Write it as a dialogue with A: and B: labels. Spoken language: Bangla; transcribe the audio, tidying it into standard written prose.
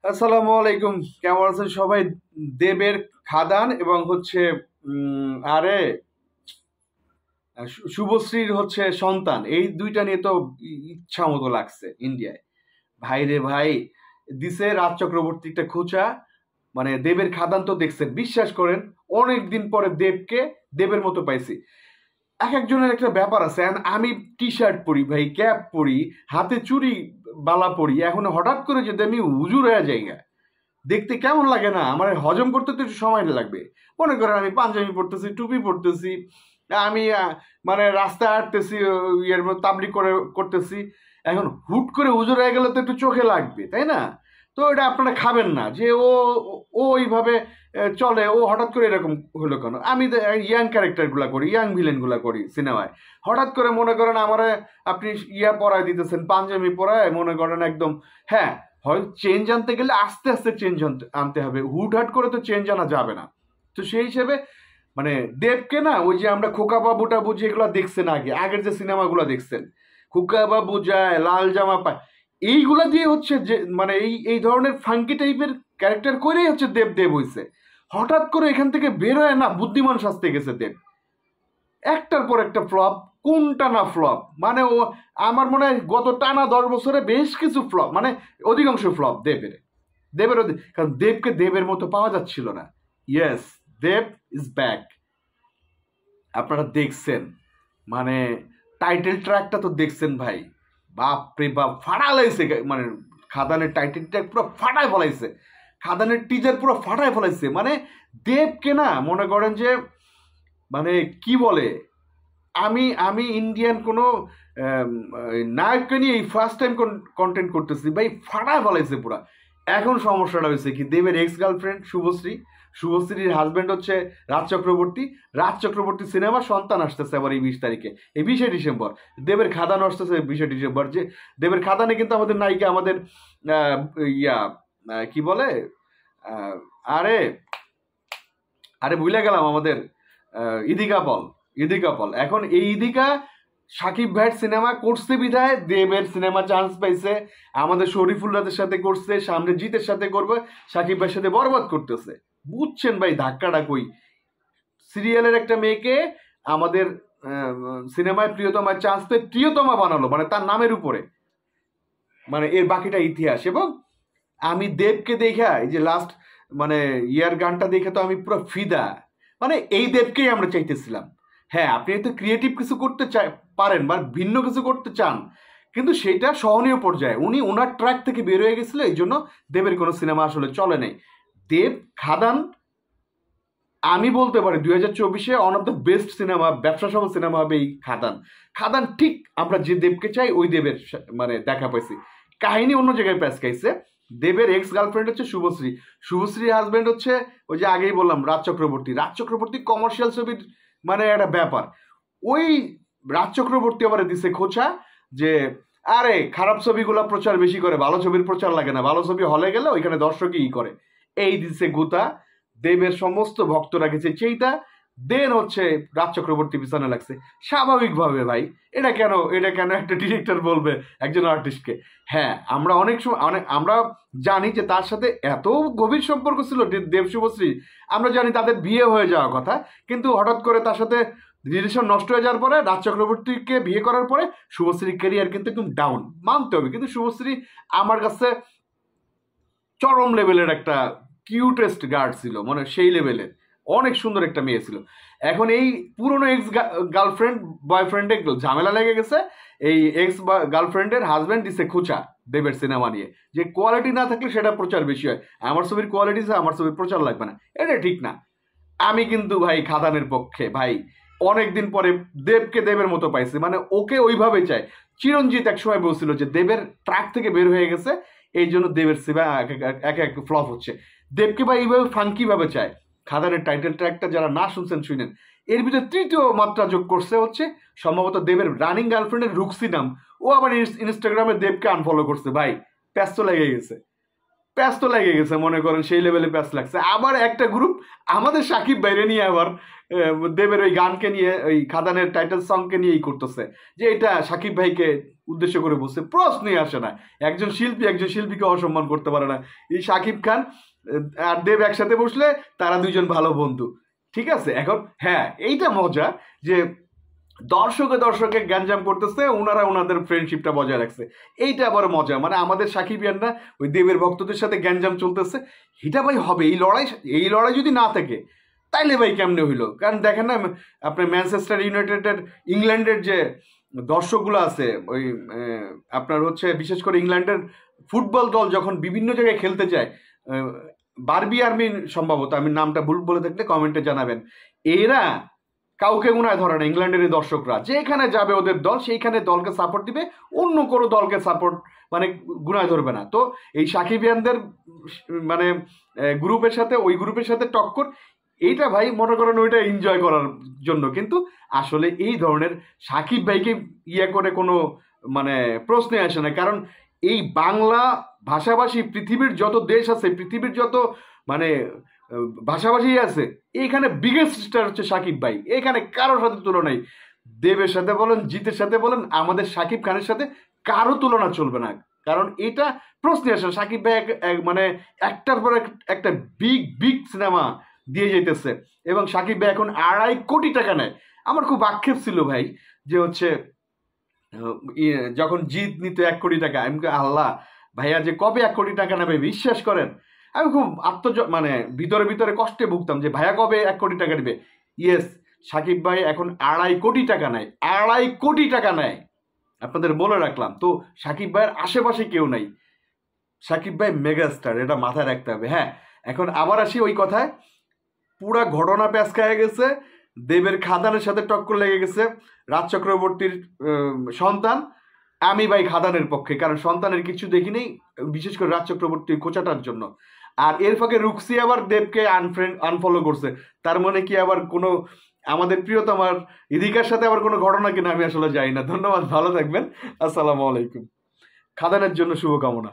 A: আসসালামু আলাইকুম। কেমন আছেন সবাই? দেবের খাদান এবং হচ্ছে আরে শুভশ্রীর হচ্ছে সন্তান, এই দুইটা নিয়ে তো ইচ্ছা মতো লাগছে ইন্ডিয়ায়। ভাই রে ভাই, দিছে রাজ চক্রবর্তী একটা খোঁচা। মানে দেবের খাদান তো দেখছেন, বিশ্বাস করেন অনেক দিন পরে দেবকে দেবের মতো পাইছি। এক একজনের একটা ব্যাপার আছে। আমি টি শার্ট পরি ভাই, ক্যাপ পরি, হাতে চুড়ি বালা পরি, এখন হঠাৎ করে যদি আমি হুজুর হয়ে যাই, দেখতে কেমন লাগে না? আমার হজম করতে তো একটু সময় লাগবে। মনে করেন আমি পাঞ্জাবি পরতেছি, টুপি পরতেছি, আমি মানে রাস্তায় হাঁটতেছি, ইয়ের মধ্যে তাবলিগ করে করতেছি, এখন হুট করে হুজুর হয়ে গেলে তো একটু চোখে লাগবে, তাই না? তো এটা আপনারা খাবেন না যে ও ওইভাবে চলে, ও হঠাৎ করে এরকম হলো কেন? আমি ইয়াং ক্যারেক্টারগুলা করি, ইয়াং ভিলেনগুলা করি সিনেমায়। হঠাৎ করে মনে করেন আমার আপনি ইয়া পরায় দিতেছেন, পাঞ্জাবি পরায়, মনে করেন একদম। হ্যাঁ, হয় চেঞ্জ আনতে গেলে আস্তে আস্তে চেঞ্জ আনতে হবে, হুটহাট করে তো চেঞ্জ আনা যাবে না। তো সেই হিসেবে মানে দেবকে না, ওই যে আমরা খোকা বাবুটা বুঝি এগুলো দেখছেন, আগের যে সিনেমাগুলো দেখছেন, খোকা বাবু যায়, লাল জামা পায়, এইগুলা দিয়ে হচ্ছে যে মানে এই এই ধরনের ফাঙ্কি টাইপের ক্যারেক্টার করেই হচ্ছে দেব দেব হইছে। হঠাৎ করে এখান থেকে বের হয় না, বুদ্ধিমান সাজতে গেছে দেব। একটার পর একটা ফ্লপ, কোনটা না ফ্লপ, মানে ও আমার মনে হয় গত টানা 10 বছরে বেশ কিছু ফ্লপ, মানে অধিকাংশ ফ্লপ দেবের। কারণ দেবকে দেবের মতো পাওয়া যাচ্ছিল না। Yes, Dev is back. আপনারা দেখছেন, মানে টাইটেল ট্র্যাকটা তো দেখছেন ভাই, বাপ রে বাপ, ফাটা লাইছে। মানে খাদানের টাইটেল ট্র্যাক পুরো ফাটায় ফলাইছে, খাদানের টিজার পুরো ফাটায় ফলাইছে। মানে দেবকে না, মনে করেন যে মানে কি বলে, আমি আমি ইন্ডিয়ান কোনো নায়ককে নিয়ে এই ফার্স্ট টাইম কন্টেন্ট করতেছি ভাই, ফাটায় ফলাইছে পুরা। এখন সমস্যাটা হয়েছে কি, দেবের এক্স গার্লফ্রেন্ড শুভশ্রী, শুভশ্রীর হাজবেন্ড হচ্ছে রাজ চক্রবর্তী। রাজ চক্রবর্তী সিনেমা সন্তান আসতেছে আবার এই 20 তারিখে, এই 20শে ডিসেম্বর। দেবের খাদান আসতেছে 20শে ডিসেম্বর। যে দেবের খাদানে কিন্তু আমাদের নায়িকা, আমাদের আহ, ইয়া কি বলে, আহ, আরে আরে ভুলে গেলাম, আমাদের ইদিকা পল। ইদিকা পল, এখন এই ইদিকা সাকিব ভাইয়ের সিনেমা করছে বিধায় দেবের সিনেমা চান্স পাইছে। আমাদের শরীফুল রাজের সাথে করছে, সামনে জিতের সাথে করবে, সাকিব ভাইয়ের সাথে বরবাদ করতেছে। বুঝছেন ভাই ধাক্কাটা কই? সিরিয়ালের একটা মেয়েকে আমাদের সিনেমায় প্রিয়তমায় চান্স পেয়ে প্রিয়তমা বানালো, মানে তার নামের উপরে। মানে এর বাকিটা ইতিহাস। এবং আমি দেবকে দেখা, এই যে লাস্ট মানে ইয়ার গানটা দেখে তো আমি পুরো ফিদা। মানে এই দেবকেই আমরা চাইতেছিলাম। হ্যাঁ, আপনি তো ক্রিয়েটিভ কিছু করতে পারেন বা ভিন্ন কিছু করতে চান, কিন্তু সেটা সহনীয় পর্যায়ে। উনি ওনার ট্র্যাক থেকে বের হয়ে গেছিল, এই জন্য দেবের কোনো সিনেমা আসলে চলে নাই। দেব খাদান, আমি বলতে পারি 2024-এ one of the best cinema, ব্যবসা সফল সিনেমা হবে এই খাদান। খাদান ঠিক আমরা যে দেবকে চাই ওই দেবের মানে দেখা পাইছি। কাহিনী অন্য জায়গায় প্যাচ খাইছে। দেবের এক্স গার্লফ্রেন্ড হচ্ছে শুভশ্রী, শুভশ্রীর হাজবেন্ড হচ্ছে ওই যে আগেই বললাম রাজ চক্রবর্তী। রাজ চক্রবর্তী কমার্শিয়াল ছবির মানে একটা ব্যাপার। ওই রাজ চক্রবর্তী আবার দিছে খোঁচা যে আরে খারাপ ছবিগুলো প্রচার বেশি করে, ভালো ছবির প্রচার লাগে না, ভালো ছবি হলে গেলে ওইখানে দর্শকই করে। এই দিছে গুতা। দেবের সমস্ত ভক্তরা গেছে চেইতা, দেন হচ্ছে রাজ চক্রবর্তী পিছনে লাগছে। স্বাভাবিকভাবে ভাই, এটা কেন একটা ডিরেক্টর বলবে একজন আর্টিস্টকে? হ্যাঁ, আমরা অনেক সময় আমরা জানি যে তার সাথে এত গভীর সম্পর্ক ছিল দেব শুভশ্রী, আমরা জানি তাদের বিয়ে হয়ে যাওয়ার কথা, কিন্তু হঠাৎ করে তার সাথে রিলেশন নষ্ট হয়ে যাওয়ার পরে, রাজ চক্রবর্তীকে বিয়ে করার পরে শুভশ্রীর ক্যারিয়ার কিন্তু একদম ডাউন, মানতে হবে। কিন্তু শুভশ্রী আমার কাছে চরম লেভেলের একটা কিউটেস্ট গার্ড ছিল, মানে সেই লেভেলের অনেক সুন্দর একটা মেয়ে ছিল। এখন এই পুরনো এক্স গার্লফ্রেন্ড বয়ফ্রেন্ডে ঝামেলা লেগে গেছে। এই এক্স গার্লফ্রেন্ডের হাজব্যান্ড দিছে খুচা দেবের সিনেমা নিয়ে, যে কোয়ালিটি না থাকলে সেটা প্রচার বেশি হয়। আমার ছবির কোয়ালিটি আছে, আমার ছবির প্রচার লাগবে না, এটা ঠিক না। আমি কিন্তু ভাই খাদানের পক্ষে ভাই। অনেকদিন পরে দেবকে দেবের মতো পাইছি, মানে ওকে ওইভাবে চাই। চিরঞ্জিত একসময় বলছিল যে দেবের ট্র্যাক থেকে বের হয়ে গেছে, এই জন্য দেবের সিনেমা এক এক ফ্লপ হচ্ছে। দেবকে ভাই এইভাবে ফাঙ্কি ভাবে চায়। খাদানের টাইটেল ট্র্যাকটা যারা না শুনছেন শুনেন। এর ভিতরে তৃতীয় মাত্রা যোগ করছে হচ্ছে সম্ভবত দেবের রানিং গার্লফ্রেন্ডের রুক্সি নাম। ও আবার ইনস্টাগ্রামে দেবকে আনফলো করছে ভাই, ব্যস্ত লেগে গেছে। প্যাচ তো লেগে গেছে, মনে করেন সেই লেভেলে প্যাচ লাগছে। আবার একটা গ্রুপ আমাদের সাকিব বাইরে নিয়ে আবার দেবের ওই গানকে নিয়ে, ওই খাদানের টাইটেল সংকে নিয়েই করতেছে যে এটা সাকিব ভাইকে উদ্দেশ্য করে বসছে। প্রশ্নই আসে না, একজন শিল্পীকে অসম্মান করতে পারে না। এই সাকিব খান আর দেব একসাথে বসলে তারা দুইজন ভালো বন্ধু, ঠিক আছে। এখন হ্যাঁ, এইটা মজা যে দর্শকে গ্যাঞ্জাম করতেছে, ওনারা ওনাদের ফ্রেন্ডশিপটা বজায় রাখছে, এইটা আবার মজা। মানে আমাদের সাকিবিয়ানরা ওই দেবের ভক্তদের সাথে গ্যাঞ্জাম চলতেছে, এটা ভাই হবে। এই লড়াই যদি না থাকে তাইলে ভাই কেমনে হইলো? কারণ দেখেন না, আপনার ম্যানচেস্টার ইউনাইটেডের, ইংল্যান্ডের যে দর্শকগুলো আছে, ওই আপনার হচ্ছে বিশেষ করে ইংল্যান্ডের ফুটবল দল যখন বিভিন্ন জায়গায় খেলতে যায়, বারবি আর্মি সম্ভবত, আমি নামটা ভুল বলে থাকলে কমেন্টে জানাবেন, এরা কাউকে গুনায় ধরে না। ইংল্যান্ডের দর্শকরা যেখানে যাবে ওদের দল, সেইখানে দলকে সাপোর্ট দিবে, অন্য কোনো দলকে সাপোর্ট মানে গুনায় ধরবে না। তো এই সাকিবিয়ানদের মানে গ্রুপের সাথে ওই গ্রুপের সাথে টক্কর, এইটা ভাই মনে করেন ওইটা এনজয় করার জন্য। কিন্তু আসলে এই ধরনের সাকিব ভাইকে ইয়ে করে কোনো মানে প্রশ্নে আসে না। কারণ এই বাংলা ভাষাভাষী পৃথিবীর যত দেশ আছে, পৃথিবীর যত মানে ভাষাভাষী আছে, এইখানে বিগেস্ট স্টার হচ্ছে সাকিব ভাই। এখানে কারোর সাথে তুলনা নেই। দেবের সাথে বলেন, জিতের সাথে বলেন, আমাদের সাকিব খানের সাথে কারো তুলনা চলবে না। কারণ এটা প্রশ্নই আসে। সাকিব ভাই মানে একটার পর একটা বিগ সিনেমা দিয়ে যেতেছে, এবং সাকিব ভাই এখন 2.5 কোটি টাকা নেয়। আমার খুব আক্ষেপ ছিল ভাই যে হচ্ছে যখন জিত নিত 1 কোটি টাকা, আমি আল্লাহ ভাইয়া যে কবে 1 কোটি টাকা নেবে বিশ্বাস করেন। আমি খুব মানে ভিতরে কষ্টে ভুগতাম যে ভাইয়া কবে 1 কোটি টাকা নেবে। ইয়েস, সাকিব ভাই এখন 2.5 কোটি টাকা নেয়, 2.5 কোটি টাকা নেয়, আপনাদের বলে রাখলাম। তো সাকিব ভাইয়ের আশেপাশে কেউ নাই। সাকিব ভাই মেগা স্টার, এটা মাথায় রাখতে হবে। হ্যাঁ, এখন আবার আসি ওই কথায়, পুরা ঘটনা প্যাঁচ খেয়ে গেছে, দেবের খাদানের সাথে টক্কর লেগে গেছে। রাজ চক্রবর্তীর সন্তান, আমি ভাই খাদানের পক্ষে, কারণ সন্তানের কিছু দেখি নেই, বিশেষ করে রাজ চক্রবর্তীর খোঁচাটার জন্য। আর এর ফাঁকে রুক্সি আবার দেবকে আনফলো করছে, তার মানে কি আবার কোনো আমাদের প্রিয়তমার ইদিকার সাথে আবার কোনো ঘটনা কিনা আমি আসলে জানি না। ধন্যবাদ, ভালো থাকবেন, আসসালামু আলাইকুম। খাদানের জন্য শুভকামনা।